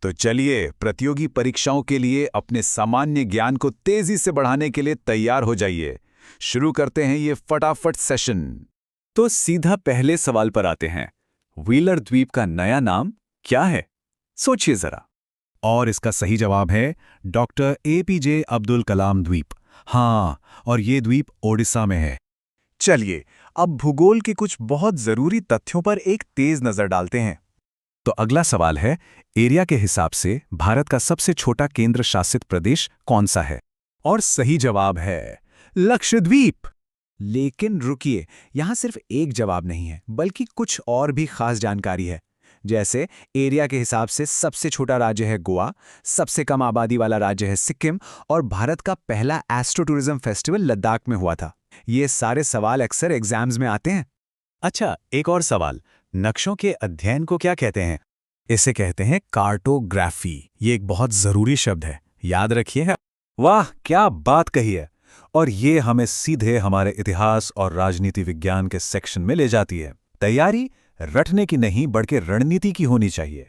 तो चलिए प्रतियोगी परीक्षाओं के लिए अपने सामान्य ज्ञान को तेजी से बढ़ाने के लिए तैयार हो जाइए। शुरू करते हैं ये फटाफट सेशन। तो सीधा पहले सवाल पर आते हैं। व्हीलर द्वीप का नया नाम क्या है? सोचिए जरा। और इसका सही जवाब है डॉक्टर एपीजे अब्दुल कलाम द्वीप। हाँ, और ये द्वीप ओडिशा में है। चलिए अब भूगोल के कुछ बहुत जरूरी तथ्यों पर एक तेज नजर डालते हैं। तो अगला सवाल है, एरिया के हिसाब से भारत का सबसे छोटा केंद्र शासित प्रदेश कौन सा है? और सही जवाब है लक्षद्वीप। लेकिन रुकिए, यहाँ सिर्फ एक जवाब नहीं है, बल्कि कुछ और भी खास जानकारी है। जैसे एरिया के हिसाब से सबसे छोटा राज्य है गोवा, सबसे कम आबादी वाला राज्य है सिक्किम, और भारत का पहला एस्ट्रो टूरिज्म फेस्टिवल लद्दाख में हुआ था। ये सारे सवाल अक्सर एग्जाम्स में आते हैं। अच्छा, एक और सवाल, नक्शों के अध्ययन को क्या कहते हैं? इसे कहते हैं कार्टोग्राफी। ये एक बहुत जरूरी शब्द है, याद रखिए। वाह, क्या बात कही है। और ये हमें सीधे हमारे इतिहास और राजनीति विज्ञान के सेक्शन में ले जाती है। तैयारी रटने की नहीं, बल्कि रणनीति की होनी चाहिए।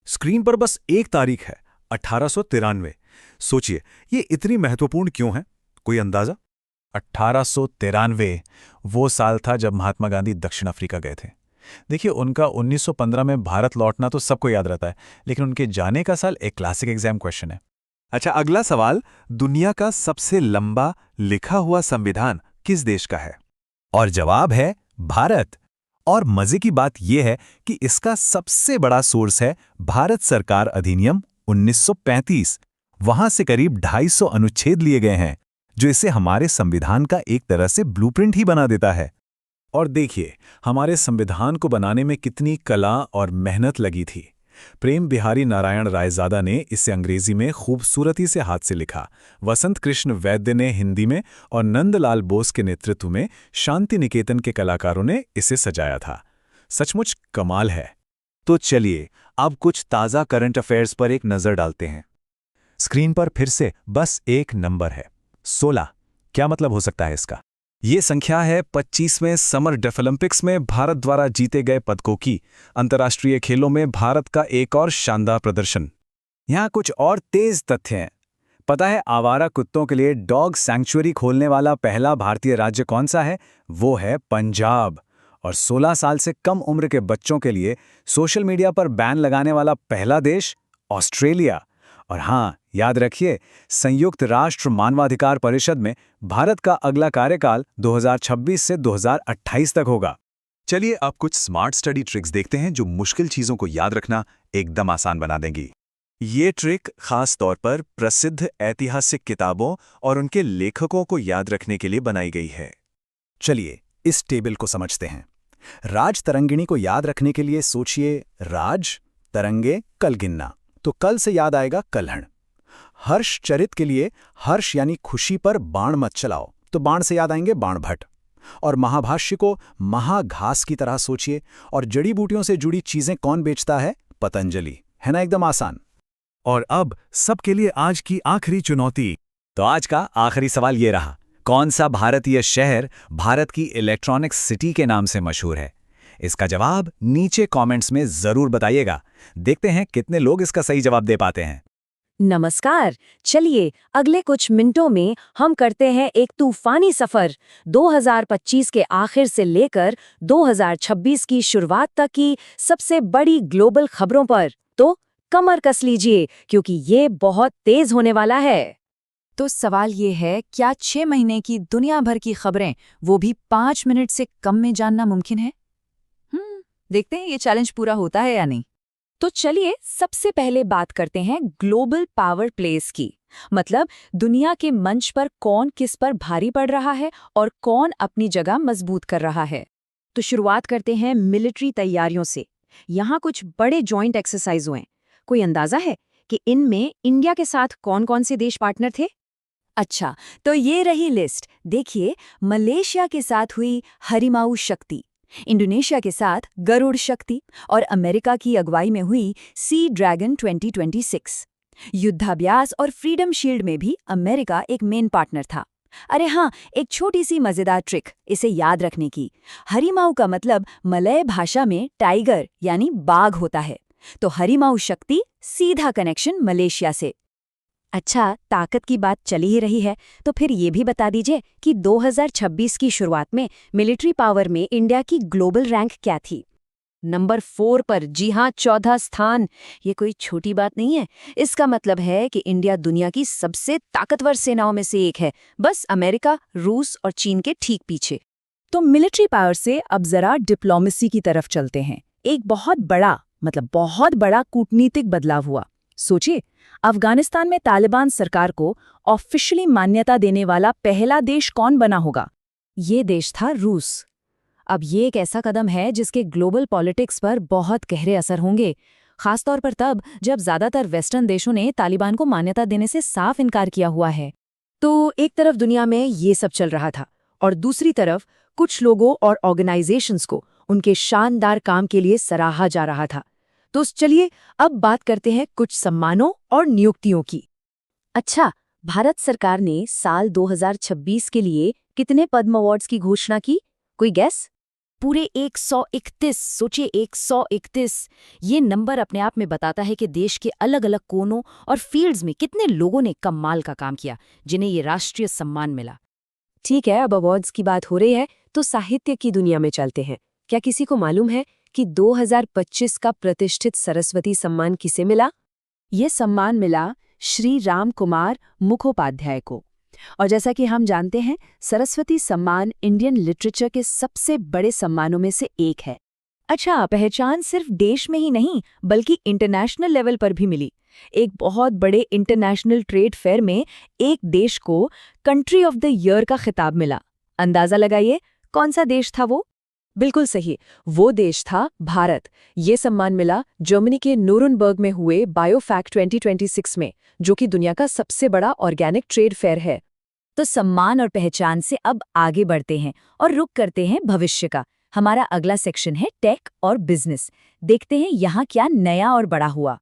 स्क्रीन पर बस एक तारीख है, 1893। सोचिए, ये इतनी महत्वपूर्ण क्यों है? कोई अंदाजा? 1893 वो साल था जब महात्मा गांधी दक्षिण अफ्रीका गए थे। देखिए, उनका 1915 में भारत लौटना तो सबको याद रहता है, लेकिन उनके जाने का साल एक क्लासिक एग्जाम क्वेश्चन है। अच्छा, अगला सवाल, दुनिया का सबसे लंबा लिखा हुआ संविधान किस देश का है? और जवाब है भारत। और मजे की बात यह है कि इसका सबसे बड़ा सोर्स है भारत सरकार अधिनियम 1935। वहां से करीब 250 अनुच्छेद लिए गए हैं, जो इसे हमारे संविधान का एक तरह से ब्लूप्रिंट ही बना देता है। और देखिए, हमारे संविधान को बनाने में कितनी कला और मेहनत लगी थी। प्रेम बिहारी नारायण रायजादा ने इसे अंग्रेजी में खूबसूरती से हाथ से लिखा, वसंत कृष्ण वैद्य ने हिंदी में, और नंदलाल बोस के नेतृत्व में शांति निकेतन के कलाकारों ने इसे सजाया था। सचमुच कमाल है। तो चलिए अब कुछ ताज़ा करंट अफेयर्स पर एक नज़र डालते हैं। स्क्रीन पर फिर से बस एक नंबर है, 16। क्या मतलब हो सकता है इसका? ये संख्या है 25वें समर डेफोलंपिक्स में भारत द्वारा जीते गए पदकों की। अंतर्राष्ट्रीय खेलों में भारत का एक और शानदार प्रदर्शन। यहाँ कुछ और तेज तथ्य हैं। पता है आवारा कुत्तों के लिए डॉग सैंक्चुअरी खोलने वाला पहला भारतीय राज्य कौन सा है? वो है पंजाब। और 16 साल से कम उम्र के बच्चों के लिए सोशल मीडिया पर बैन लगाने वाला पहला देश ऑस्ट्रेलिया। और हाँ, याद रखिए, संयुक्त राष्ट्र मानवाधिकार परिषद में भारत का अगला कार्यकाल 2026 से 2028 तक होगा। चलिए अब कुछ स्मार्ट स्टडी ट्रिक्स देखते हैं जो मुश्किल चीजों को याद रखना एकदम आसान बना देंगी। ये ट्रिक खास तौर पर प्रसिद्ध ऐतिहासिक किताबों और उनके लेखकों को याद रखने के लिए बनाई गई है। चलिए इस टेबल को समझते हैं। राज तरंगिणी को याद रखने के लिए सोचिए राज, तरंगे, कल गिनना। तो कल से याद आएगा कल्हण। हर्ष चरित के लिए हर्ष यानी खुशी पर बाण मत चलाओ, तो बाण से याद आएंगे बाणभट्ट। और महाभाष्य को महाघास की तरह सोचिए। और जड़ी बूटियों से जुड़ी चीजें कौन बेचता है? पतंजलि। है ना एकदम आसान। और अब सबके लिए आज की आखिरी चुनौती। तो आज का आखिरी सवाल ये रहा, कौन सा भारतीय शहर भारत की इलेक्ट्रॉनिक सिटी के नाम से मशहूर है? इसका जवाब नीचे कमेंट्स में जरूर बताइएगा। देखते हैं कितने लोग इसका सही जवाब दे पाते हैं। नमस्कार, चलिए अगले कुछ मिनटों में हम करते हैं एक तूफानी सफर 2025 के आखिर से लेकर 2026 की शुरुआत तक की सबसे बड़ी ग्लोबल खबरों पर। तो कमर कस लीजिए, क्योंकि ये बहुत तेज होने वाला है। तो सवाल ये है, क्या 6 महीने की दुनिया भर की खबरें, वो भी 5 मिनट से कम में जानना मुमकिन है? देखते हैं ये चैलेंज पूरा होता है या नहीं। तो चलिए सबसे पहले बात करते हैं ग्लोबल पावर प्लेस की। मतलब दुनिया के मंच पर कौन किस पर भारी पड़ रहा है और कौन अपनी जगह मजबूत कर रहा है। तो शुरुआत करते हैं मिलिट्री तैयारियों से। यहाँ कुछ बड़े जॉइंट एक्सरसाइज हुए। कोई अंदाजा है कि इनमें इंडिया के साथ कौन कौन से देश पार्टनर थे? अच्छा, तो ये रही लिस्ट। देखिए, मलेशिया के साथ हुई हरिमाऊ शक्ति, इंडोनेशिया के साथ गरुड़ शक्ति, और अमेरिका की अगुवाई में हुई सी ड्रैगन 2026। युद्धाभ्यास और फ्रीडम शील्ड में भी अमेरिका एक मेन पार्टनर था। अरे हाँ, एक छोटी सी मजेदार ट्रिक इसे याद रखने की। हरिमाऊ का मतलब मलय भाषा में टाइगर यानी बाघ होता है। तो हरिमाऊ शक्ति सीधा कनेक्शन मलेशिया से। अच्छा, ताकत की बात चली ही रही है, तो फिर ये भी बता दीजिए कि 2026 की शुरुआत में मिलिट्री पावर में इंडिया की ग्लोबल रैंक क्या थी? नंबर 4 पर, जी हाँ, 14 स्थान। ये कोई छोटी बात नहीं है। इसका मतलब है कि इंडिया दुनिया की सबसे ताकतवर सेनाओं में से एक है, बस अमेरिका, रूस और चीन के ठीक पीछे। तो मिलिट्री पावर से अब जरा डिप्लोमेसी की तरफ चलते हैं। एक बहुत बड़ा कूटनीतिक बदलाव हुआ। सोचिए, अफगानिस्तान में तालिबान सरकार को ऑफिशियली मान्यता देने वाला पहला देश कौन बना होगा? ये देश था रूस। अब ये एक ऐसा कदम है जिसके ग्लोबल पॉलिटिक्स पर बहुत गहरे असर होंगे, खासतौर पर तब जब ज्यादातर वेस्टर्न देशों ने तालिबान को मान्यता देने से साफ इनकार किया हुआ है। तो एक तरफ दुनिया में ये सब चल रहा था और दूसरी तरफ कुछ लोगों और ऑर्गेनाइजेशंस को उनके शानदार काम के लिए सराहा जा रहा था। तो चलिए अब बात करते हैं कुछ सम्मानों और नियुक्तियों की। अच्छा, भारत सरकार ने साल 2026 के लिए कितने पद्म अवार्ड्स की घोषणा की? कोई गैस? पूरे 131। सोचिए, 131। ये नंबर अपने आप में बताता है कि देश के अलग अलग कोनों और फील्ड्स में कितने लोगों ने कमाल का काम किया, जिन्हें ये राष्ट्रीय सम्मान मिला। ठीक है, अब अवार्ड्स की बात हो रही है तो साहित्य की दुनिया में चलते हैं। क्या किसी को मालूम है कि 2025 का प्रतिष्ठित सरस्वती सम्मान किसे मिला? ये सम्मान मिला श्री राम कुमार मुखोपाध्याय को। और जैसा कि हम जानते हैं, सरस्वती सम्मान इंडियन लिटरेचर के सबसे बड़े सम्मानों में से एक है। अच्छा, पहचान सिर्फ देश में ही नहीं बल्कि इंटरनेशनल लेवल पर भी मिली। एक बहुत बड़े इंटरनेशनल ट्रेड फेयर में एक देश को कंट्री ऑफ द ईयर का खिताब मिला। अंदाजा लगाइए कौन सा देश था वो? बिल्कुल सही, वो देश था भारत। ये सम्मान मिला जर्मनी के न्यूरनबर्ग में हुए बायोफैक्ट 2026 में, जो कि दुनिया का सबसे बड़ा ऑर्गेनिक ट्रेड फेयर है। तो सम्मान और पहचान से अब आगे बढ़ते हैं और रुख करते हैं भविष्य का। हमारा अगला सेक्शन है टेक और बिजनेस। देखते हैं यहाँ क्या नया और बड़ा हुआ।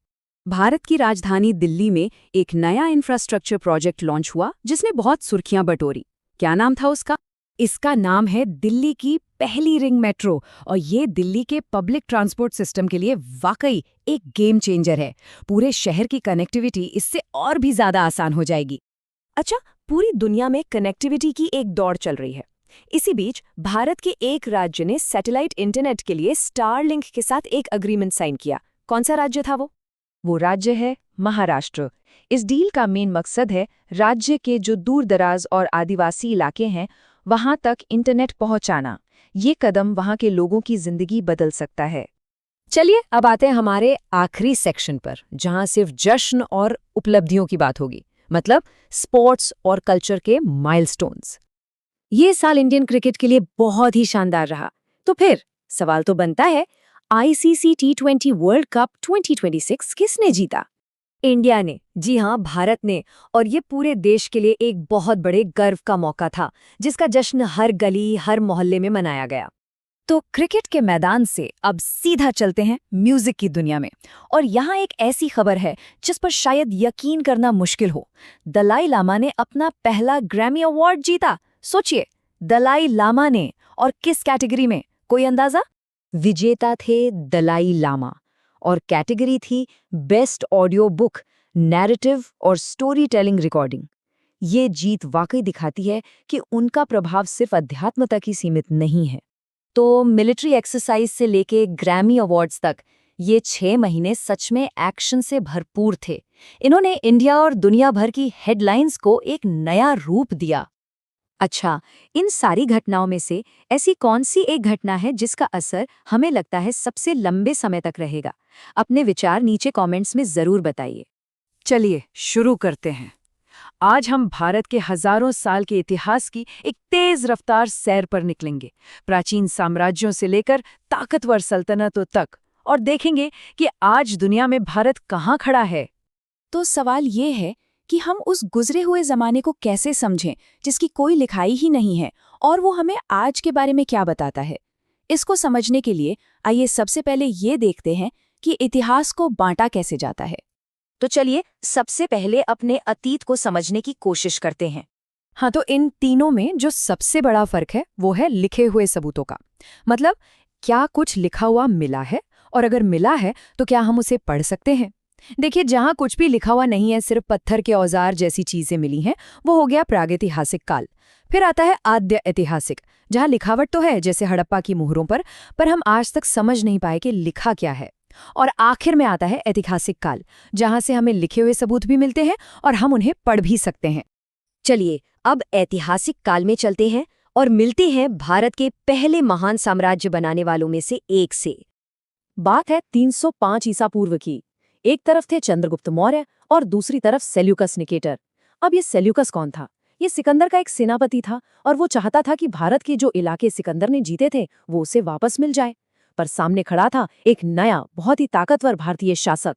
भारत की राजधानी दिल्ली में एक नया इंफ्रास्ट्रक्चर प्रोजेक्ट लॉन्च हुआ जिसने बहुत सुर्खियां बटोरी। क्या नाम था उसका? इसका नाम है दिल्ली की पहली रिंग मेट्रो, और ये दिल्ली के पब्लिक ट्रांसपोर्ट सिस्टम के लिए वाकई एक गेम चेंजर है। पूरे शहर की कनेक्टिविटी इससे और भी ज्यादा आसान हो जाएगी। अच्छा, पूरी दुनिया में कनेक्टिविटी की एक दौड़ चल रही है। इसी बीच भारत के एक राज्य ने सैटेलाइट इंटरनेट के लिए स्टारलिंक के साथ एक एग्रीमेंट साइन किया। कौन सा राज्य था वो? वो राज्य है महाराष्ट्र। इस डील का मेन मकसद है राज्य के जो दूर दराज और आदिवासी इलाके हैं वहां तक इंटरनेट पहुंचाना। ये कदम वहां के लोगों की जिंदगी बदल सकता है। चलिए अब आते हैं हमारे आखिरी सेक्शन पर, जहां सिर्फ जश्न और उपलब्धियों की बात होगी, मतलब स्पोर्ट्स और कल्चर के माइलस्टोन्स। ये साल इंडियन क्रिकेट के लिए बहुत ही शानदार रहा। तो फिर सवाल तो बनता है, आईसीसी T20 वर्ल्ड कप 2026 किसने जीता? इंडिया ने, जी हाँ, भारत ने। और ये पूरे देश के लिए एक बहुत बड़े गर्व का मौका था, जिसका जश्न हर गली हर मोहल्ले में मनाया गया। तो क्रिकेट के मैदान से अब सीधा चलते हैं म्यूजिक की दुनिया में। और यहाँ एक ऐसी खबर है जिस पर शायद यकीन करना मुश्किल हो। दलाई लामा ने अपना पहला ग्रैमी अवार्ड जीता। सोचिए, दलाई लामा ने, और किस कैटेगरी में? कोई अंदाजा? विजेता थे दलाई लामा और कैटेगरी थी बेस्ट ऑडियो बुक, नैरेटिव और स्टोरी टेलिंग रिकॉर्डिंग। ये जीत वाकई दिखाती है कि उनका प्रभाव सिर्फ अध्यात्म तक ही सीमित नहीं है। तो मिलिट्री एक्सरसाइज से लेके ग्रैमी अवार्ड्स तक ये 6 महीने सच में एक्शन से भरपूर थे। इन्होंने इंडिया और दुनिया भर की हेडलाइंस को एक नया रूप दिया। अच्छा, इन सारी घटनाओं में से ऐसी कौन सी एक घटना है जिसका असर हमें लगता है सबसे लंबे समय तक रहेगा? अपने विचार नीचे कमेंट्स में जरूर बताइए। चलिए शुरू करते हैं। आज हम भारत के हजारों साल के इतिहास की एक तेज रफ्तार सैर पर निकलेंगे, प्राचीन साम्राज्यों से लेकर ताकतवर सल्तनतों तक, और देखेंगे कि आज दुनिया में भारत कहाँ खड़ा है। तो सवाल ये है कि हम उस गुजरे हुए जमाने को कैसे समझें जिसकी कोई लिखाई ही नहीं है, और वो हमें आज के बारे में क्या बताता है। इसको समझने के लिए आइए सबसे पहले ये देखते हैं कि इतिहास को बांटा कैसे जाता है। तो चलिए सबसे पहले अपने अतीत को समझने की कोशिश करते हैं। हाँ, तो इन तीनों में जो सबसे बड़ा फर्क है वो है लिखे हुए सबूतों का। मतलब क्या कुछ लिखा हुआ मिला है और अगर मिला है तो क्या हम उसे पढ़ सकते हैं? देखिए, जहां कुछ भी लिखा हुआ नहीं है, सिर्फ पत्थर के औजार जैसी चीजें मिली हैं, वो हो गया प्रागैतिहासिक काल। फिर आता है आद्य ऐतिहासिक, जहां लिखावट तो है जैसे हड़प्पा की मोहरों पर हम आज तक समझ नहीं पाए कि लिखा क्या है। और आखिर में आता है ऐतिहासिक काल, जहां से हमें लिखे हुए सबूत भी मिलते हैं और हम उन्हें पढ़ भी सकते हैं। चलिए अब ऐतिहासिक काल में चलते हैं और मिलते हैं भारत के पहले महान साम्राज्य बनाने वालों में से एक से। बात है 305 ईसा पूर्व की। एक तरफ थे चंद्रगुप्त मौर्य और दूसरी तरफ सेल्यूकस निकेटर। अब ये सेल्यूकस कौन था? ये सिकंदर का एक सेनापति था और वो चाहता था कि भारत के जो इलाके सिकंदर ने जीते थे वो उसे वापस मिल जाए। पर सामने खड़ा था एक नया, बहुत ही ताकतवर भारतीय शासक।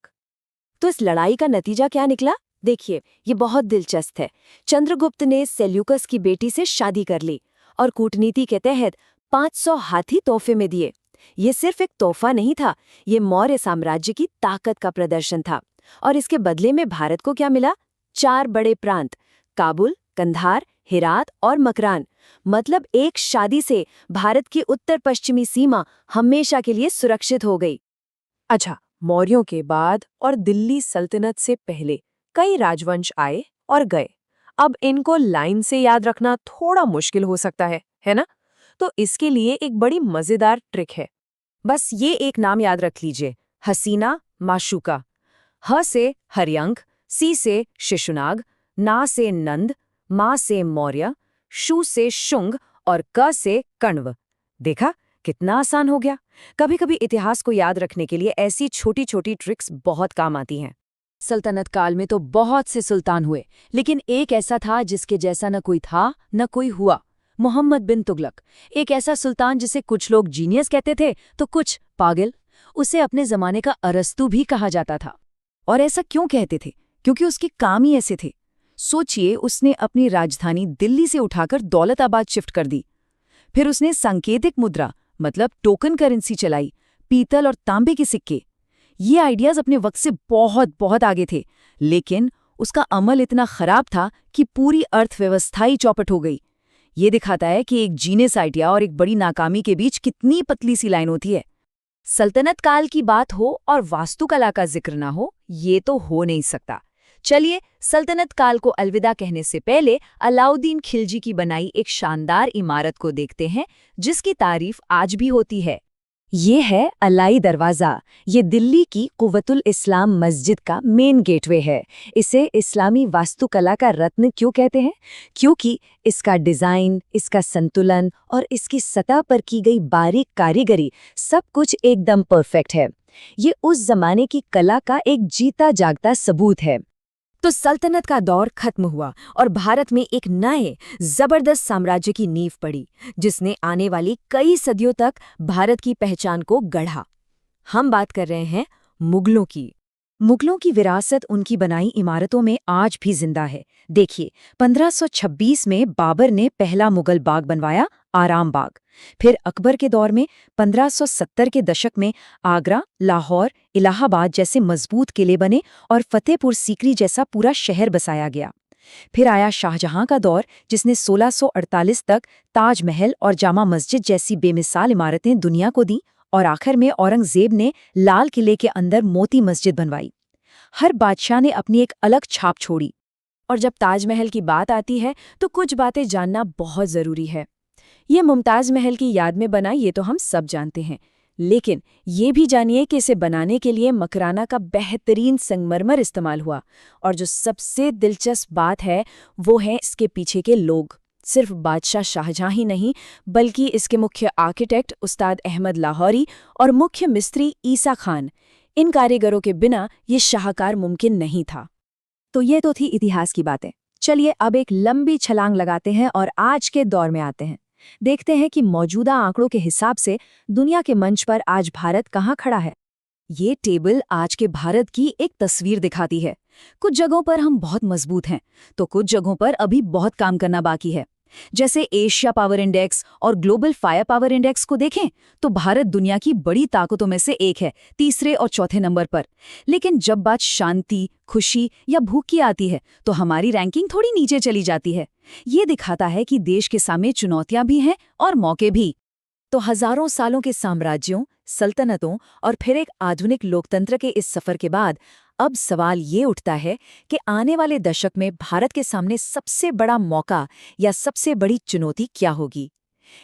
तो इस लड़ाई का नतीजा क्या निकला? देखिए, ये बहुत दिलचस्प है। चंद्रगुप्त ने सेल्यूकस की बेटी से शादी कर ली और कूटनीति के तहत 500 हाथी तोहफे में दिए। ये सिर्फ एक तोहफा नहीं था, ये मौर्य साम्राज्य की ताकत का प्रदर्शन था। और इसके बदले में भारत को क्या मिला? 4 बड़े प्रांत, काबुल, कंधार, हेरात और मकरान। मतलब एक शादी से भारत की उत्तर पश्चिमी सीमा हमेशा के लिए सुरक्षित हो गई। अच्छा, मौर्यों के बाद और दिल्ली सल्तनत से पहले कई राजवंश आए और गए। अब इनको लाइन से याद रखना थोड़ा मुश्किल हो सकता है ना? तो इसके लिए एक बड़ी मजेदार ट्रिक है। बस ये एक नाम याद रख लीजिए, हसीना माशूका। ह से हरियंक, सी से शिशुनाग, ना से नंद, मा से मौर्य, शू से शुंग और क से कण्व। देखा कितना आसान हो गया। कभी कभी इतिहास को याद रखने के लिए ऐसी छोटी छोटी ट्रिक्स बहुत काम आती हैं। सल्तनत काल में तो बहुत से सुल्तान हुए, लेकिन एक ऐसा था जिसके जैसा न कोई था न कोई हुआ। मोहम्मद बिन तुगलक, एक ऐसा सुल्तान जिसे कुछ लोग जीनियस कहते थे तो कुछ पागल। उसे अपने जमाने का अरस्तू भी कहा जाता था। और ऐसा क्यों कहते थे? क्योंकि उसके काम ही ऐसे थे। सोचिए, उसने अपनी राजधानी दिल्ली से उठाकर दौलताबाद शिफ्ट कर दी। फिर उसने सांकेतिक मुद्रा मतलब टोकन करेंसी चलाई, पीतल और तांबे के सिक्के। ये आइडियाज अपने वक्त से बहुत बहुत आगे थे, लेकिन उसका अमल इतना खराब था कि पूरी अर्थव्यवस्था ही चौपट हो गई। ये दिखाता है कि एक जीनियस आइडिया और एक बड़ी नाकामी के बीच कितनी पतली सी लाइन होती है। सल्तनत काल की बात हो और वास्तुकला का जिक्र ना हो, ये तो हो नहीं सकता। चलिए, सल्तनत काल को अलविदा कहने से पहले अलाउद्दीन खिलजी की बनाई एक शानदार इमारत को देखते हैं, जिसकी तारीफ आज भी होती है। ये है अलाई दरवाज़ा। ये दिल्ली की कुव्वतुल इस्लाम मस्जिद का मेन गेटवे है। इसे इस्लामी वास्तुकला का रत्न क्यों कहते हैं? क्योंकि इसका डिज़ाइन, इसका संतुलन और इसकी सतह पर की गई बारीक कारीगरी सब कुछ एकदम परफेक्ट है। ये उस जमाने की कला का एक जीता जागता सबूत है। तो सल्तनत का दौर खत्म हुआ और भारत में एक नए जबरदस्त साम्राज्य की नींव पड़ी, जिसने आने वाली कई सदियों तक भारत की पहचान को गढ़ा। हम बात कर रहे हैं मुगलों की। मुगलों की विरासत उनकी बनाई इमारतों में आज भी जिंदा है। देखिए, 1526 में बाबर ने पहला मुगल बाग बनवाया, आराम बाग। फिर अकबर के दौर में 1570 के दशक में आगरा, लाहौर, इलाहाबाद जैसे मजबूत किले बने और फतेहपुर सीकरी जैसा पूरा शहर बसाया गया। फिर आया शाहजहां का दौर, जिसने 1648 तक ताजमहल और जामा मस्जिद जैसी बेमिसाल इमारतें दुनिया को दी। और आखिर में औरंगजेब ने लाल किले के अंदर मोती मस्जिद बनवाई। हर बादशाह ने अपनी एक अलग छाप छोड़ी। और जब ताजमहल की बात आती है तो कुछ बातें जानना बहुत ज़रूरी है। ये मुमताज़ महल की याद में बना, ये तो हम सब जानते हैं, लेकिन ये भी जानिए कि इसे बनाने के लिए मकराना का बेहतरीन संगमरमर इस्तेमाल हुआ। और जो सबसे दिलचस्प बात है वो है इसके पीछे के लोग। सिर्फ बादशाह शाहजहां ही नहीं, बल्कि इसके मुख्य आर्किटेक्ट उस्ताद अहमद लाहौरी और मुख्य मिस्त्री ईसा खान। इन कारीगरों के बिना ये शाहकार मुमकिन नहीं था। तो ये तो थी इतिहास की बातें। चलिए अब एक लंबी छलांग लगाते हैं और आज के दौर में आते हैं। देखते हैं कि मौजूदा आंकड़ों के हिसाब से दुनिया के मंच पर आज भारत कहाँ खड़ा है। ये टेबल आज के भारत की एक तस्वीर दिखाती है। कुछ जगहों पर हम बहुत मजबूत हैं, तो कुछ जगहों पर अभी बहुत काम करना बाकी है। जैसे एशिया पावर इंडेक्स और ग्लोबल फायर पावर इंडेक्स को देखें तो भारत दुनिया की बड़ी ताकतों में से एक है, तीसरे और चौथे नंबर पर। लेकिन जब बात शांति, खुशी या भूख की आती है तो हमारी रैंकिंग थोड़ी नीचे चली जाती है। ये दिखाता है कि देश के सामने चुनौतियां भी हैं और मौके भी। तो हजारों सालों के साम्राज्यों, सल्तनतों और फिर एक आधुनिक लोकतंत्र के इस सफर के बाद अब सवाल ये उठता है कि आने वाले दशक में भारत के सामने सबसे बड़ा मौका या सबसे बड़ी चुनौती क्या होगी।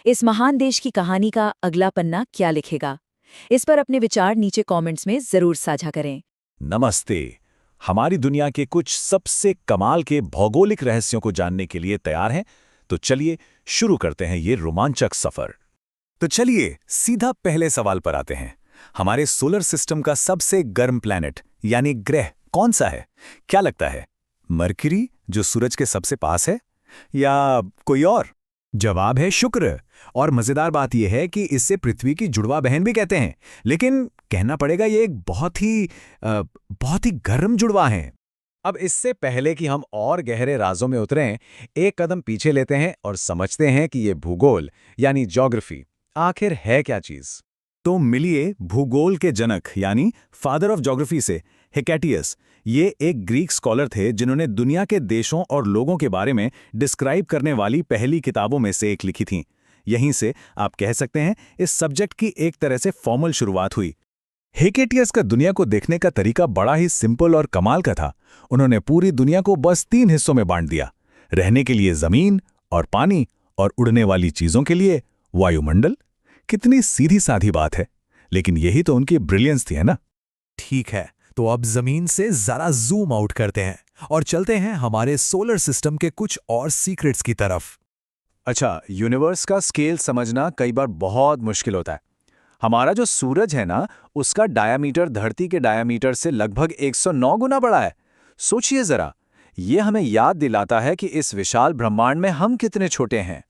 इस महान देश की कहानी का अगला पन्ना क्या लिखेगा? इस पर अपने विचार नीचे कमेंट्स में जरूर साझा करें। नमस्ते। हमारी दुनिया के कुछ सबसे कमाल के भौगोलिक रहस्यों को जानने के लिए तैयार हैं? तो चलिए शुरू करते हैं ये रोमांचक सफर। तो चलिए सीधा पहले सवाल पर आते हैं। हमारे सोलर सिस्टम का सबसे गर्म प्लैनेट यानी ग्रह कौन सा है? क्या लगता है, मरकरी जो सूरज के सबसे पास है, या कोई और? जवाब है शुक्र। और मजेदार बात यह है कि इससे पृथ्वी की जुड़वा बहन भी कहते हैं, लेकिन कहना पड़ेगा ये एक बहुत ही गर्म जुड़वा है। अब इससे पहले कि हम और गहरे राजों में उतरें, एक कदम पीछे लेते हैं और समझते हैं कि ये भूगोल यानी ज्योग्राफी आखिर है क्या चीज। तो मिलिए भूगोल के जनक यानी फादर ऑफ ज्योग्राफी से, हेकेटियस। ये एक ग्रीक स्कॉलर थे जिन्होंने दुनिया के देशों और लोगों के बारे में डिस्क्राइब करने वाली पहली किताबों में से एक लिखी थी। यहीं से आप कह सकते हैं इस सब्जेक्ट की एक तरह से फॉर्मल शुरुआत हुई। हेकेटियस का दुनिया को देखने का तरीका बड़ा ही सिंपल और कमाल का था। उन्होंने पूरी दुनिया को बस 3 हिस्सों में बांट दिया, रहने के लिए जमीन और पानी, और उड़ने वाली चीजों के लिए वायुमंडल। कितनी सीधी साधी बात है, लेकिन यही तो उनकी ब्रिलियंस थी, है ना? ठीक है, तो अब जमीन से जरा जूम आउट करते हैं और चलते हैं हमारे सोलर सिस्टम के कुछ और सीक्रेट्स की तरफ। अच्छा, यूनिवर्स का स्केल समझना कई बार बहुत मुश्किल होता है। हमारा जो सूरज है ना, उसका डायामीटर धरती के डायामीटर से लगभग 109 गुना बड़ा है। सोचिए जरा, ये हमें याद दिलाता है कि इस विशाल ब्रह्मांड में हम कितने छोटे हैं।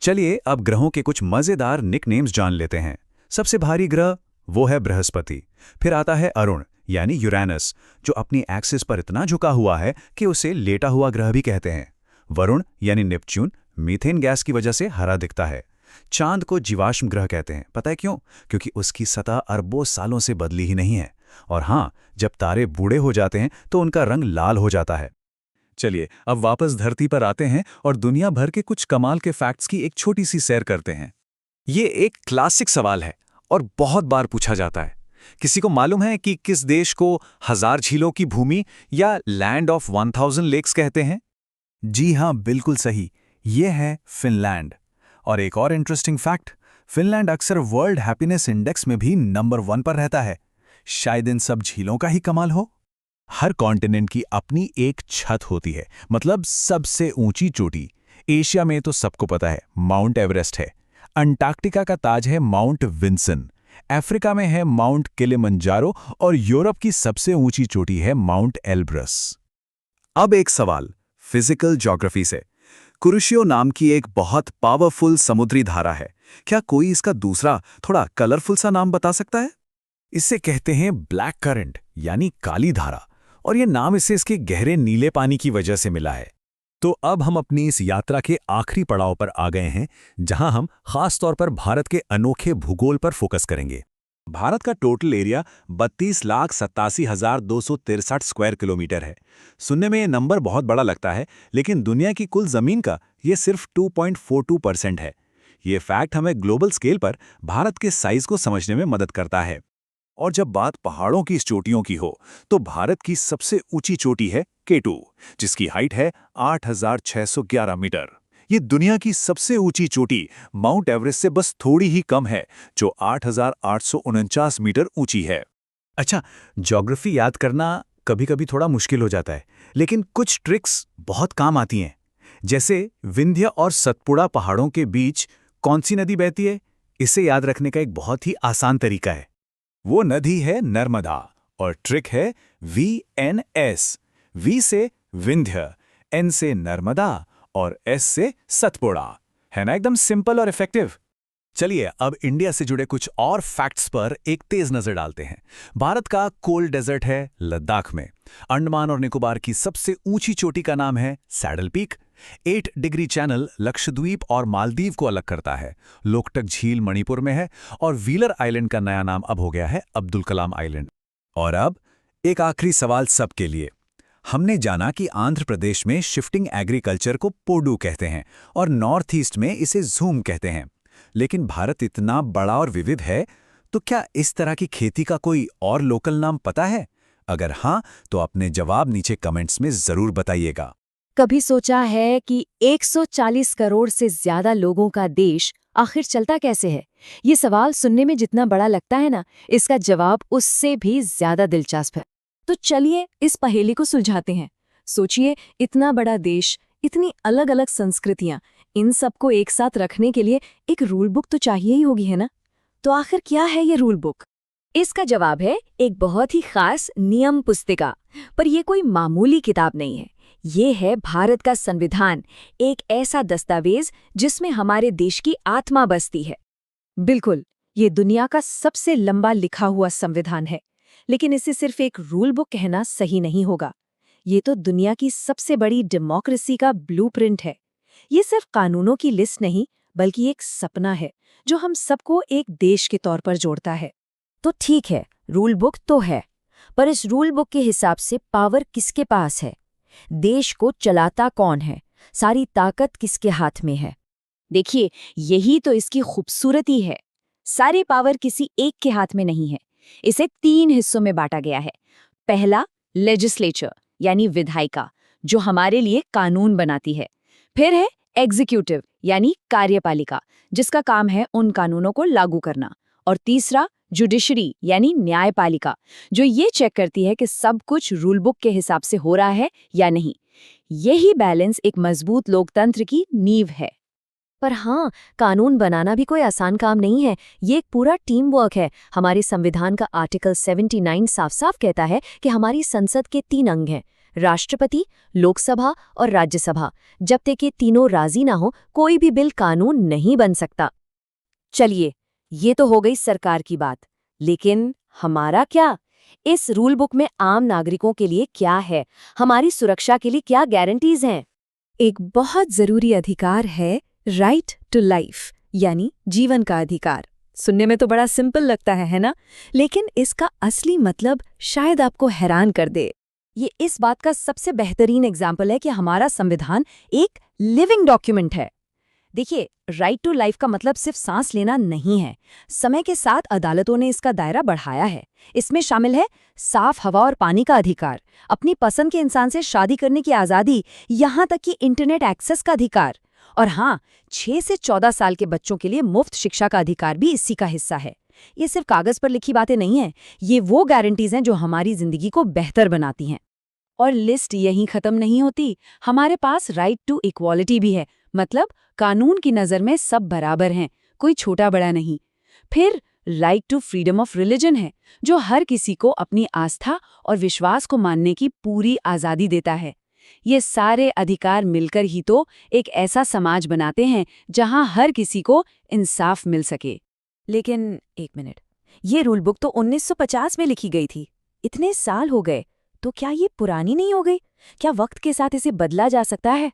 चलिए अब ग्रहों के कुछ मजेदार निकनेम्स जान लेते हैं। सबसे भारी ग्रह वो है बृहस्पति। फिर आता है अरुण यानी यूरेनस, जो अपनी एक्सिस पर इतना झुका हुआ है कि उसे लेटा हुआ ग्रह भी कहते हैं। वरुण यानी नेपच्यून, मीथेन गैस की वजह से हरा दिखता है। चांद को जीवाश्म ग्रह कहते हैं, पता है क्यों? क्योंकि उसकी सतह अरबों सालों से बदली ही नहीं है। और हाँ, जब तारे बूढ़े हो जाते हैं तो उनका रंग लाल हो जाता है। चलिए अब वापस धरती पर आते हैं और दुनिया भर के कुछ कमाल के फैक्ट्स की एक छोटी सी सैर करते हैं। ये एक क्लासिक सवाल है और बहुत बार पूछा जाता है। किसी को मालूम है कि किस देश को 1000 झीलों की भूमि या लैंड ऑफ 1000 लेक्स कहते हैं? जी हाँ, बिल्कुल सही, ये है फिनलैंड। और एक और इंटरेस्टिंग फैक्ट, फिनलैंड अक्सर वर्ल्ड हैप्पीनेस इंडेक्स में भी नंबर 1 पर रहता है। शायद इन सब झीलों का ही कमाल हो। हर कॉन्टिनेंट की अपनी एक छत होती है, मतलब सबसे ऊंची चोटी। एशिया में तो सबको पता है माउंट एवरेस्ट है। अंटार्कटिका का ताज है माउंट विंसन। अफ्रीका में है माउंट किलिमंजारो और यूरोप की सबसे ऊंची चोटी है माउंट एल्ब्रस। अब एक सवाल फिजिकल ज्योग्राफी से। कुरुशियो नाम की एक बहुत पावरफुल समुद्री धारा है। क्या कोई इसका दूसरा थोड़ा कलरफुल सा नाम बता सकता है? इसे कहते हैं ब्लैक करंट यानी काली धारा, और यह नाम इसे इसके गहरे नीले पानी की वजह से मिला है। तो अब हम अपनी इस यात्रा के आखिरी पड़ाव पर आ गए हैं, जहां हम खास तौर पर भारत के अनोखे भूगोल पर फोकस करेंगे। भारत का टोटल एरिया 32,87,263 स्क्वायर किलोमीटर है। सुनने में ये नंबर बहुत बड़ा लगता है, लेकिन दुनिया की कुल जमीन का ये सिर्फ 2.42% है। ये फैक्ट हमें ग्लोबल स्केल पर भारत के साइज को समझने में मदद करता है। और जब बात पहाड़ों की इस चोटियों की हो, तो भारत की सबसे ऊंची चोटी है K2, जिसकी हाइट है 8,611 मीटर। ये दुनिया की सबसे ऊंची चोटी माउंट एवरेस्ट से बस थोड़ी ही कम है, जो 8,849 मीटर ऊंची है। अच्छा, ज्योग्राफी याद करना कभी-कभी थोड़ा मुश्किल हो जाता है, लेकिन कुछ ट्रिक्स बहुत काम आती हैं। जैसे विंध्य और सतपुड़ा पहाड़ों के बीच कौन सी नदी बहती है, इसे याद रखने का एक बहुत ही आसान तरीका है। वो नदी है नर्मदा, और ट्रिक है VNS। V से विंध्य, N से नर्मदा और S से सतपुड़ा। है ना एकदम सिंपल और इफेक्टिव। चलिए अब इंडिया से जुड़े कुछ और फैक्ट्स पर एक तेज नजर डालते हैं। भारत का कोल्ड डेजर्ट है लद्दाख में। अंडमान और निकोबार की सबसे ऊंची चोटी का नाम है saddle peak. 8 degree channel Lakshadweep और मालदीव को अलग करता है। लोकटक झील मणिपुर में है और व्हीलर आइलैंड का नया नाम अब हो गया है अब्दुल कलाम आइलैंड। और अब एक आखिरी सवाल सबके लिए। हमने जाना कि आंध्र प्रदेश में शिफ्टिंग एग्रीकल्चर को पोडू कहते हैं और नॉर्थ ईस्ट में इसे झूम कहते हैं। लेकिन भारत इतना बड़ा और विविध है, तो क्या इस तरह की खेती का कोई और लोकल नाम पता है? अगर हाँ, तो अपने जवाब नीचे कमेंट्स में जरूर बताइएगा। कभी सोचा है कि 140 करोड़ से ज्यादा लोगों का देश आखिर चलता कैसे है? ये सवाल सुनने में जितना बड़ा लगता है ना, इसका जवाब उससे भी ज्यादा दिलचस्प है। तो चलिए इस पहेली को सुलझाते हैं। सोचिए, इतना बड़ा देश, इतनी अलग अलग संस्कृतियां, इन सबको एक साथ रखने के लिए एक रूल बुक तो चाहिए ही होगी, है ना? तो आखिर क्या है ये रूल बुक? इसका जवाब है एक बहुत ही खास नियम पुस्तिका। पर यह कोई मामूली किताब नहीं है। ये है भारत का संविधान, एक ऐसा दस्तावेज जिसमें हमारे देश की आत्मा बसती है। बिल्कुल, ये दुनिया का सबसे लंबा लिखा हुआ संविधान है। लेकिन इसे सिर्फ एक रूल बुक कहना सही नहीं होगा। ये तो दुनिया की सबसे बड़ी डेमोक्रेसी का ब्लूप्रिंट है। ये सिर्फ कानूनों की लिस्ट नहीं, बल्कि एक सपना है जो हम सबको एक देश के तौर पर जोड़ता है। तो ठीक है, रूल बुक तो है, पर इस रूल बुक के हिसाब से पावर किसके पास है? देश को चलाता कौन है? सारी ताकत किसके हाथ में है? देखिए, यही तो इसकी खूबसूरती है। सारी पावर किसी एक के हाथ में नहीं है। इसे 3 हिस्सों में बांटा गया है। पहला, लेजिस्लेचर यानी विधायिका, जो हमारे लिए कानून बनाती है। फिर है एग्जीक्यूटिव यानी कार्यपालिका, जिसका काम है उन कानूनों को लागू करना। और तीसरा, जुडिशरी यानी न्यायपालिका, जो ये चेक करती है कि सब कुछ रूल बुक के हिसाब से हो रहा है या नहीं। यही बैलेंस एक मजबूत लोकतंत्र की नींव है। पर हाँ, कानून बनाना भी कोई आसान काम नहीं है। ये एक पूरा टीम वर्क है। हमारे संविधान का आर्टिकल 79 साफ-साफ कहता है कि हमारी संसद के 3 अंग हैं, राष्ट्रपति, लोकसभा और राज्यसभा। जब तक ये तीनों राजी ना हो, कोई भी बिल कानून नहीं बन सकता। चलिए, ये तो हो गई सरकार की बात, लेकिन हमारा क्या? इस रूल बुक में आम नागरिकों के लिए क्या है? हमारी सुरक्षा के लिए क्या गारंटीज हैं? एक बहुत जरूरी अधिकार है राइट टू लाइफ, यानी जीवन का अधिकार। सुनने में तो बड़ा सिंपल लगता है ना? लेकिन इसका असली मतलब शायद आपको हैरान कर दे। ये इस बात का सबसे बेहतरीन एग्जाम्पल है कि हमारा संविधान एक लिविंग डॉक्यूमेंट है। देखिए, राइट टू लाइफ का मतलब सिर्फ सांस लेना नहीं है। समय के साथ अदालतों ने इसका दायरा बढ़ाया है। इसमें शामिल है साफ हवा और पानी का अधिकार, अपनी पसंद के इंसान से शादी करने की आज़ादी, यहाँ तक कि इंटरनेट एक्सेस का अधिकार। और हाँ, 6 से 14 साल के बच्चों के लिए मुफ्त शिक्षा का अधिकार भी इसी का हिस्सा है। ये सिर्फ कागज पर लिखी बातें नहीं हैं, ये वो गारंटीज हैं जो हमारी जिंदगी को बेहतर बनाती हैं। और लिस्ट यहीं खत्म नहीं होती। हमारे पास राइट टू इक्वालिटी भी है, मतलब कानून की नज़र में सब बराबर हैं, कोई छोटा बड़ा नहीं। फिर right to freedom of religion है, जो हर किसी को अपनी आस्था और विश्वास को मानने की पूरी आज़ादी देता है। ये सारे अधिकार मिलकर ही तो एक ऐसा समाज बनाते हैं जहां हर किसी को इंसाफ मिल सके। लेकिन एक मिनट, ये रूल बुक तो 1950 में लिखी गई थी। इतने साल हो गए, तो क्या ये पुरानी नहीं हो गई? क्या वक्त के साथ इसे बदला जा सकता है?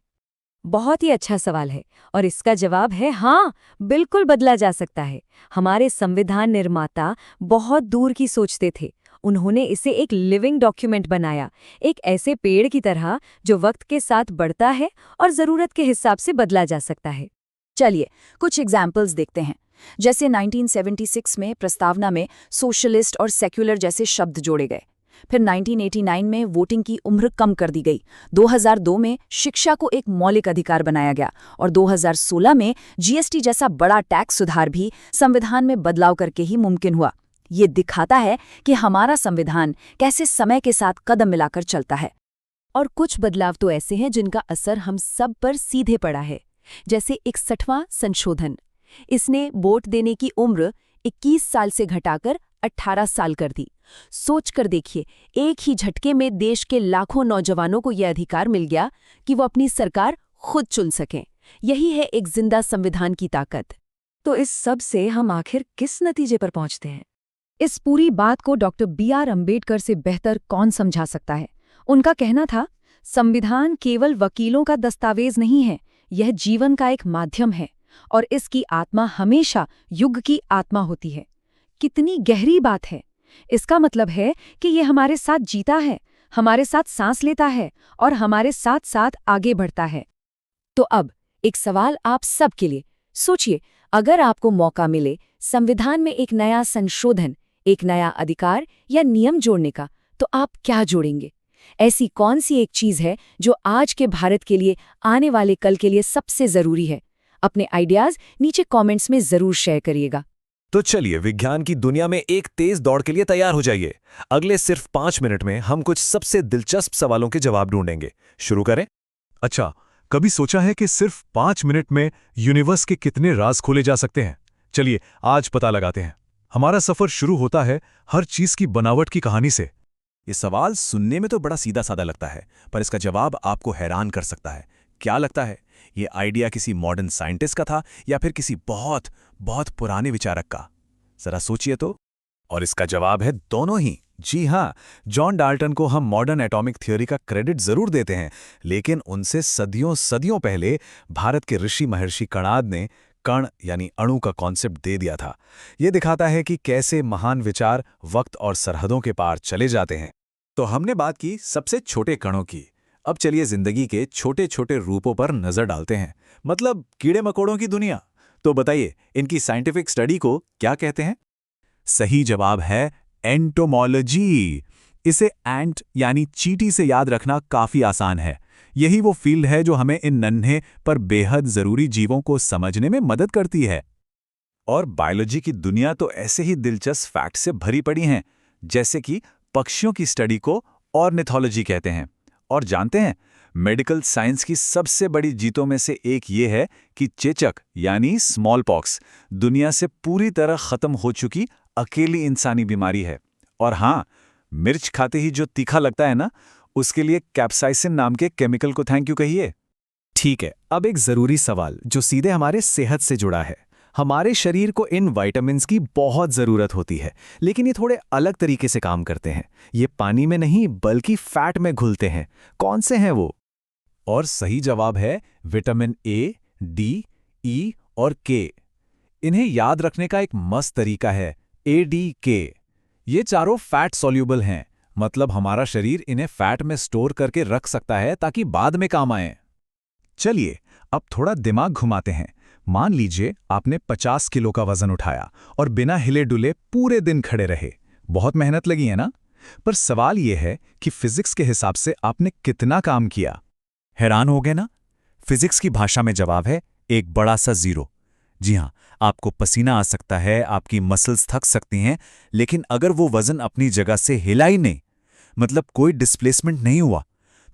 बहुत ही अच्छा सवाल है, और इसका जवाब है हाँ, बिल्कुल बदला जा सकता है। हमारे संविधान निर्माता बहुत दूर की सोचते थे। उन्होंने इसे एक लिविंग डॉक्यूमेंट बनाया, एक ऐसे पेड़ की तरह जो वक्त के साथ बढ़ता है और ज़रूरत के हिसाब से बदला जा सकता है। चलिए कुछ एग्जाम्पल्स देखते हैं। जैसे 1976 में प्रस्तावना में सोशलिस्ट और सेक्युलर जैसे शब्द जोड़े गए। फिर 1989 में वोटिंग की उम्र कम कर दी गई। 2002 में शिक्षा को एक मौलिक अधिकार बनाया गया, और 2016 में जीएसटी जैसा बड़ा टैक्स सुधार भी संविधान में बदलाव करके ही मुमकिन हुआ। ये दिखाता है कि हमारा संविधान कैसे समय के साथ कदम मिलाकर चलता है। और कुछ बदलाव तो ऐसे हैं जिनका असर हम सब पर सीधे पड़ा है, जैसे 61वां संशोधन। इसने वोट देने की उम्र 21 साल से घटाकर 18 साल कर दी। सोच कर देखिए, एक ही झटके में देश के लाखों नौजवानों को यह अधिकार मिल गया कि वो अपनी सरकार खुद चुन सकें। यही है एक जिंदा संविधान की ताकत। तो इस सब से हम आखिर किस नतीजे पर पहुंचते हैं? इस पूरी बात को डॉक्टर BR अम्बेडकर से बेहतर कौन समझा सकता है? उनका कहना था, संविधान केवल वकीलों का दस्तावेज नहीं है, यह जीवन का एक माध्यम है, और इसकी आत्मा हमेशा युग की आत्मा होती है। कितनी गहरी बात है! इसका मतलब है कि ये हमारे साथ जीता है, हमारे साथ सांस लेता है और हमारे साथ साथ आगे बढ़ता है। तो अब एक सवाल आप सबके लिए। सोचिए, अगर आपको मौका मिले संविधान में एक नया संशोधन, एक नया अधिकार या नियम जोड़ने का, तो आप क्या जोड़ेंगे? ऐसी कौन सी एक चीज है जो आज के भारत के लिए, आने वाले कल के लिए सबसे जरूरी है? अपने आइडियाज नीचे कमेंट्स में जरूर शेयर करिएगा। तो चलिए विज्ञान की दुनिया में एक तेज दौड़ के लिए तैयार हो जाइए। अगले सिर्फ 5 मिनट में हम कुछ सबसे दिलचस्प सवालों के जवाब ढूंढेंगे। शुरू करें? अच्छा, कभी सोचा है कि सिर्फ 5 मिनट में यूनिवर्स के कितने राज खोले जा सकते हैं? चलिए आज पता लगाते हैं। हमारा सफर शुरू होता है हर चीज की बनावट की कहानी से। ये सवाल सुनने में तो बड़ा सीधा साधा लगता है, पर इसका जवाब आपको हैरान कर सकता है। क्या लगता है? ये आइडिया किसी मॉडर्न साइंटिस्ट का था या फिर किसी बहुत बहुत पुराने विचारक का? जरा सोचिए तो। और इसका जवाब है दोनों ही। जी हाँ, जॉन डाल्टन को हम मॉडर्न एटॉमिक थ्योरी का क्रेडिट जरूर देते हैं, लेकिन उनसे सदियों सदियों पहले भारत के ऋषि महर्षि कणाद ने कण यानी अणु का कॉन्सेप्ट दे दिया था। यह दिखाता है कि कैसे महान विचार वक्त और सरहदों के पार चले जाते हैं। तो हमने बात की सबसे छोटे कणों की। अब चलिए जिंदगी के छोटे छोटे रूपों पर नजर डालते हैं, मतलब कीड़े मकोड़ों की दुनिया। तो बताइए, इनकी साइंटिफिक स्टडी को क्या कहते हैं? सही जवाब है एंटोमोलॉजी। इसे एंट यानी चींटी से याद रखना काफी आसान है। यही वो फील्ड है जो हमें इन नन्हे पर बेहद जरूरी जीवों को समझने में मदद करती है। और बायोलॉजी की दुनिया तो ऐसे ही दिलचस्प फैक्ट से भरी पड़ी हैं, जैसे कि पक्षियों की स्टडी को ऑर्निथोलॉजी कहते हैं। और जानते हैं, मेडिकल साइंस की सबसे बड़ी जीतों में से एक ये है कि चेचक यानी स्मॉल पॉक्स दुनिया से पूरी तरह खत्म हो चुकी अकेली इंसानी बीमारी है। और हाँ, मिर्च खाते ही जो तीखा लगता है ना, उसके लिए कैप्साइसिन नाम के केमिकल को थैंक यू कहिए। ठीक है, अब एक जरूरी सवाल जो सीधे हमारे सेहत से जुड़ा है। हमारे शरीर को इन विटामिन्स की बहुत जरूरत होती है, लेकिन ये थोड़े अलग तरीके से काम करते हैं। ये पानी में नहीं बल्कि फैट में घुलते हैं। कौन से हैं वो? और सही जवाब है विटामिन ए, डी, ई और के। इन्हें याद रखने का एक मस्त तरीका है ADK। ये चारों फैट सॉल्यूबल हैं, मतलब हमारा शरीर इन्हें फैट में स्टोर करके रख सकता है ताकि बाद में काम आए। चलिए अब थोड़ा दिमाग घुमाते हैं। मान लीजिए आपने 50 किलो का वजन उठाया और बिना हिले डुले पूरे दिन खड़े रहे। बहुत मेहनत लगी है ना? पर सवाल यह है कि फिजिक्स के हिसाब से आपने कितना काम किया? हैरान हो गए ना? फिजिक्स की भाषा में जवाब है एक बड़ा सा 0। जी हाँ, आपको पसीना आ सकता है, आपकी मसल्स थक सकती हैं, लेकिन अगर वो वजन अपनी जगह से हिला ही नहीं, मतलब कोई डिस्प्लेसमेंट नहीं हुआ,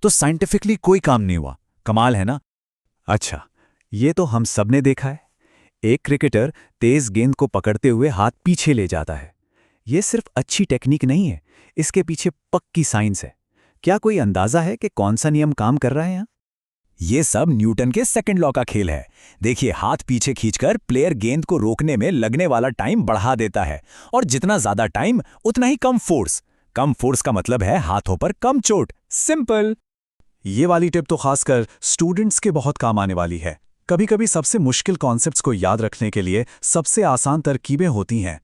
तो साइंटिफिकली कोई काम नहीं हुआ। कमाल है ना? अच्छा, ये तो हम सब ने देखा है। एक क्रिकेटर तेज गेंद को पकड़ते हुए हाथ पीछे ले जाता है। ये सिर्फ अच्छी टेक्निक नहीं है, इसके पीछे पक्की साइंस है। क्या कोई अंदाजा है कि कौन सा नियम काम कर रहा है यहाँ? ये सब न्यूटन के सेकंड लॉ का खेल है। देखिए, हाथ पीछे खींचकर प्लेयर गेंद को रोकने में लगने वाला टाइम बढ़ा देता है, और जितना ज्यादा टाइम उतना ही कम फोर्स। कम फोर्स का मतलब है हाथों पर कम चोट। सिंपल। ये वाली टिप तो खासकर स्टूडेंट्स के बहुत काम आने वाली है। कभी कभी सबसे मुश्किल कॉन्सेप्ट्स को याद रखने के लिए सबसे आसान तरकीबें होती हैं।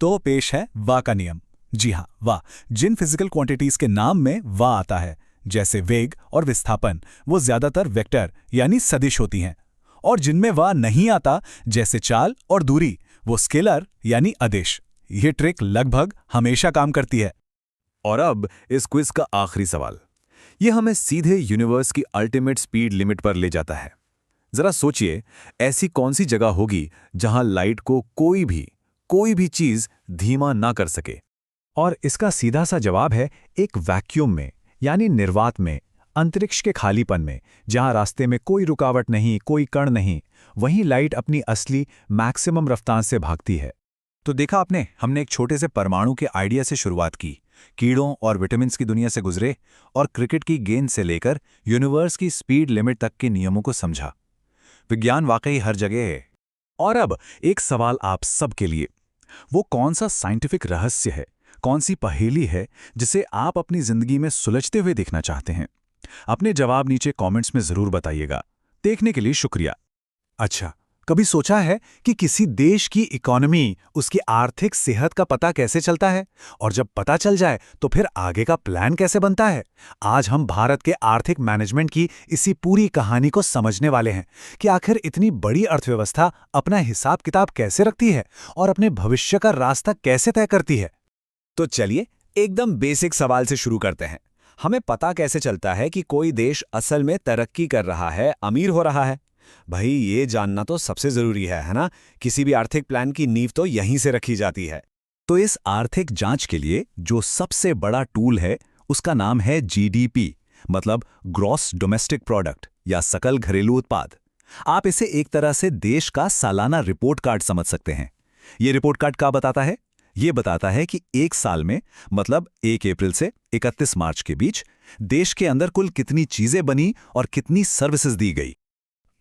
तो पेश है वा का नियम। जी हाँ, वा। जिन फिजिकल क्वांटिटीज के नाम में वा आता है, जैसे वेग और विस्थापन, वो ज्यादातर वेक्टर यानी सदिश होती हैं। और जिनमें वा नहीं आता, जैसे चाल और दूरी, वो स्केलर यानी अदिश। ये ट्रिक लगभग हमेशा काम करती है। और अब इस क्विज का आखिरी सवाल। ये हमें सीधे यूनिवर्स की अल्टीमेट स्पीड लिमिट पर ले जाता है। जरा सोचिए, ऐसी कौन सी जगह होगी जहां लाइट को कोई भी चीज धीमा ना कर सके? और इसका सीधा सा जवाब है एक वैक्यूम में, यानी निर्वात में, अंतरिक्ष के खालीपन में, जहां रास्ते में कोई रुकावट नहीं, कोई कण नहीं, वहीं लाइट अपनी असली मैक्सिमम रफ्तार से भागती है। तो देखा आपने, हमने एक छोटे से परमाणु के आइडिया से शुरुआत की, कीड़ों और विटामिन्स की दुनिया से गुजरे, और क्रिकेट की गेंद से लेकर यूनिवर्स की स्पीड लिमिट तक के नियमों को समझा। विज्ञान वाकई हर जगह है। और अब एक सवाल आप सबके लिए, वो कौन सा साइंटिफिक रहस्य है, कौन सी पहेली है जिसे आप अपनी जिंदगी में सुलझते हुए देखना चाहते हैं? अपने जवाब नीचे कमेंट्स में जरूर बताइएगा। देखने के लिए शुक्रिया। अच्छा, कभी सोचा है कि किसी देश की इकोनॉमी, उसकी आर्थिक सेहत का पता कैसे चलता है? और जब पता चल जाए तो फिर आगे का प्लान कैसे बनता है? आज हम भारत के आर्थिक मैनेजमेंट की इसी पूरी कहानी को समझने वाले हैं कि आखिर इतनी बड़ी अर्थव्यवस्था अपना हिसाब किताब कैसे रखती है और अपने भविष्य का रास्ता कैसे तय करती है। तो चलिए एकदम बेसिक सवाल से शुरू करते हैं। हमें पता कैसे चलता है कि कोई देश असल में तरक्की कर रहा है, अमीर हो रहा है? भाई ये जानना तो सबसे जरूरी है ना? किसी भी आर्थिक प्लान की नींव तो यहीं से रखी जाती है। तो इस आर्थिक जांच के लिए जो सबसे बड़ा टूल है उसका नाम है जीडीपी, मतलब ग्रॉस डोमेस्टिक प्रोडक्ट या सकल घरेलू उत्पाद। आप इसे एक तरह से देश का सालाना रिपोर्ट कार्ड समझ सकते हैं। ये रिपोर्ट कार्ड क्या बताता है? ये बताता है कि एक साल में, मतलब 1 अप्रैल से 31 मार्च के बीच, देश के अंदर कुल कितनी चीजें बनी और कितनी सर्विसेज दी गई।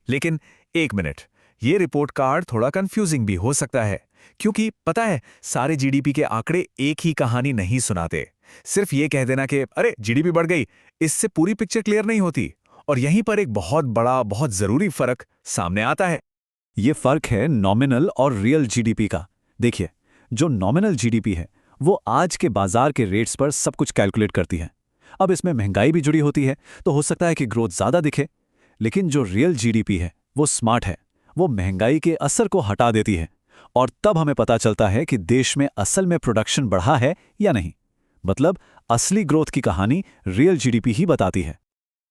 लेकिन एक मिनट, ये रिपोर्ट कार्ड थोड़ा कंफ्यूजिंग भी हो सकता है, क्योंकि पता है सारे जीडीपी के आंकड़े एक ही कहानी नहीं सुनाते। सिर्फ ये कह देना कि अरे जीडीपी बढ़ गई, इससे पूरी पिक्चर क्लियर नहीं होती। और यहीं पर एक बहुत बड़ा, बहुत जरूरी फर्क सामने आता है। ये फर्क है नॉमिनल और रियल जीडीपी का। देखिए, जो नॉमिनल जीडीपी है वो आज के बाजार के रेट्स पर सब कुछ कैलकुलेट करती है। अब इसमें महंगाई भी जुड़ी होती है, तो हो सकता है कि ग्रोथ ज़्यादा दिखे। लेकिन जो रियल जीडीपी है वो स्मार्ट है, वो महंगाई के असर को हटा देती है और तब हमें पता चलता है कि देश में असल में प्रोडक्शन बढ़ा है या नहीं। मतलब असली ग्रोथ की कहानी रियल जीडीपी ही बताती है।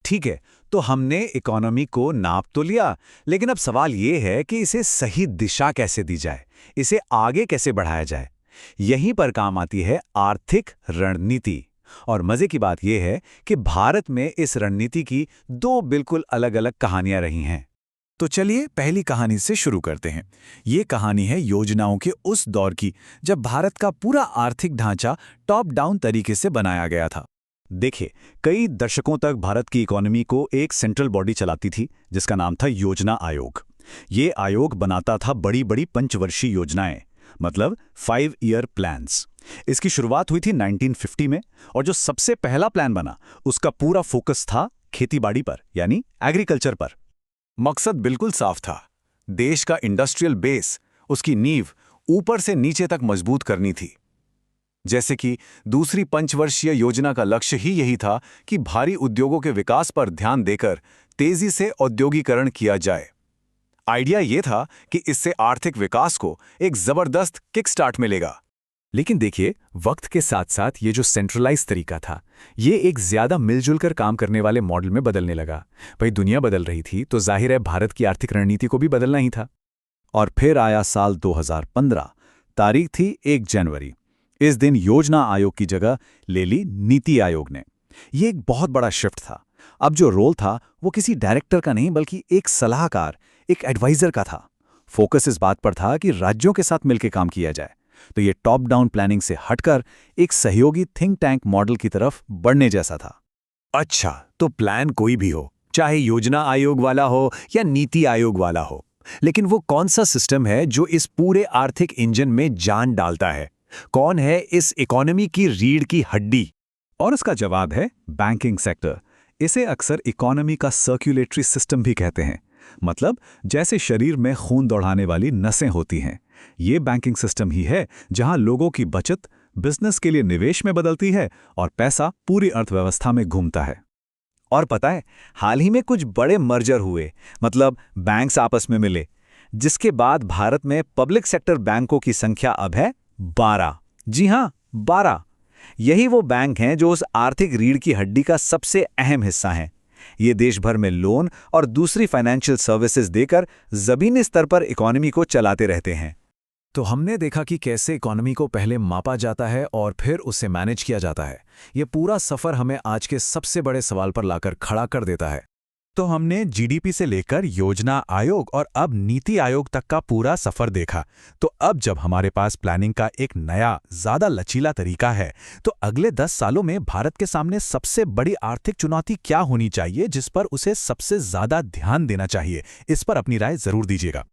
ठीक है, तो हमने इकोनॉमी को नाप तो लिया, लेकिन अब सवाल ये है कि इसे सही दिशा कैसे दी जाए, इसे आगे कैसे बढ़ाया जाए। यहीं पर काम आती है आर्थिक रणनीति। और मजे की बात यह है कि भारत में इस रणनीति की 2 बिल्कुल अलग-अलग कहानियां रही हैं। तो चलिए पहली कहानी से शुरू करते हैं। ये कहानी है योजनाओं के उस दौर की जब भारत का पूरा आर्थिक ढांचा टॉप डाउन तरीके से बनाया गया था। देखिए, कई दशकों तक भारत की इकोनॉमी को एक सेंट्रल बॉडी चलाती थी जिसका नाम था योजना आयोग। ये आयोग बनाता था बड़ी-बड़ी पंचवर्षीय योजनाएं, मतलब 5 ईयर प्लान्स। इसकी शुरुआत हुई थी 1950 में और जो सबसे पहला प्लान बना उसका पूरा फोकस था खेतीबाड़ी पर, यानी एग्रीकल्चर पर। मकसद बिल्कुल साफ था, देश का इंडस्ट्रियल बेस, उसकी नींव ऊपर से नीचे तक मजबूत करनी थी। जैसे कि दूसरी पंचवर्षीय योजना का लक्ष्य ही यही था कि भारी उद्योगों के विकास पर ध्यान देकर तेजी से औद्योगिकरण किया जाए। आइडिया ये था कि इससे आर्थिक विकास को एक जबरदस्त किक स्टार्ट मिलेगा। लेकिन देखिए, वक्त के साथ साथ ये जो सेंट्रलाइज तरीका था, ये एक ज्यादा मिलजुल कर काम करने वाले मॉडल में बदलने लगा। भाई दुनिया बदल रही थी तो जाहिर है भारत की आर्थिक रणनीति को भी बदलना ही था। और फिर आया साल 2015, तारीख थी 1 जनवरी। इस दिन योजना आयोग की जगह ले ली नीति आयोग ने। ये एक बहुत बड़ा शिफ्ट था। अब जो रोल था वो किसी डायरेक्टर का नहीं बल्कि एक सलाहकार, एक एडवाइजर का था। फोकस इस बात पर था कि राज्यों के साथ मिलकर काम किया जाए। तो ये टॉप डाउन प्लानिंग से हटकर एक सहयोगी थिंक टैंक मॉडल की तरफ बढ़ने जैसा था। अच्छा, तो प्लान कोई भी हो, चाहे योजना आयोग वाला हो या नीति आयोग वाला हो, लेकिन वो कौन सा सिस्टम है जो इस पूरे आर्थिक इंजन में जान डालता है? कौन है इस इकोनॉमी की रीढ़ की हड्डी? और उसका जवाब है बैंकिंग सेक्टर। इसे अक्सर इकोनॉमी का सर्कुलेटरी सिस्टम भी कहते हैं। मतलब जैसे शरीर में खून दौड़ाने वाली नसें होती हैं, ये बैंकिंग सिस्टम ही है जहां लोगों की बचत बिजनेस के लिए निवेश में बदलती है और पैसा पूरी अर्थव्यवस्था में घूमता है। और पता है, हाल ही में कुछ बड़े मर्जर हुए, मतलब बैंक्स आपस में मिले, जिसके बाद भारत में पब्लिक सेक्टर बैंकों की संख्या अब है 12। जी हां, 12। यही वो बैंक हैं जो उस आर्थिक रीढ़ की हड्डी का सबसे अहम हिस्सा हैं। ये देश भर में लोन और दूसरी फाइनेंशियल सर्विसेज देकर जमीनी स्तर पर इकोनॉमी को चलाते रहते हैं। तो हमने देखा कि कैसे इकोनॉमी को पहले मापा जाता है और फिर उसे मैनेज किया जाता है। ये पूरा सफर हमें आज के सबसे बड़े सवाल पर लाकर खड़ा कर देता है। तो हमने जीडीपी से लेकर योजना आयोग और अब नीति आयोग तक का पूरा सफर देखा। तो अब जब हमारे पास प्लानिंग का एक नया, ज्यादा लचीला तरीका है, तो अगले 10 सालों में भारत के सामने सबसे बड़ी आर्थिक चुनौती क्या होनी चाहिए जिस पर उसे सबसे ज्यादा ध्यान देना चाहिए? इस पर अपनी राय जरूर दीजिएगा।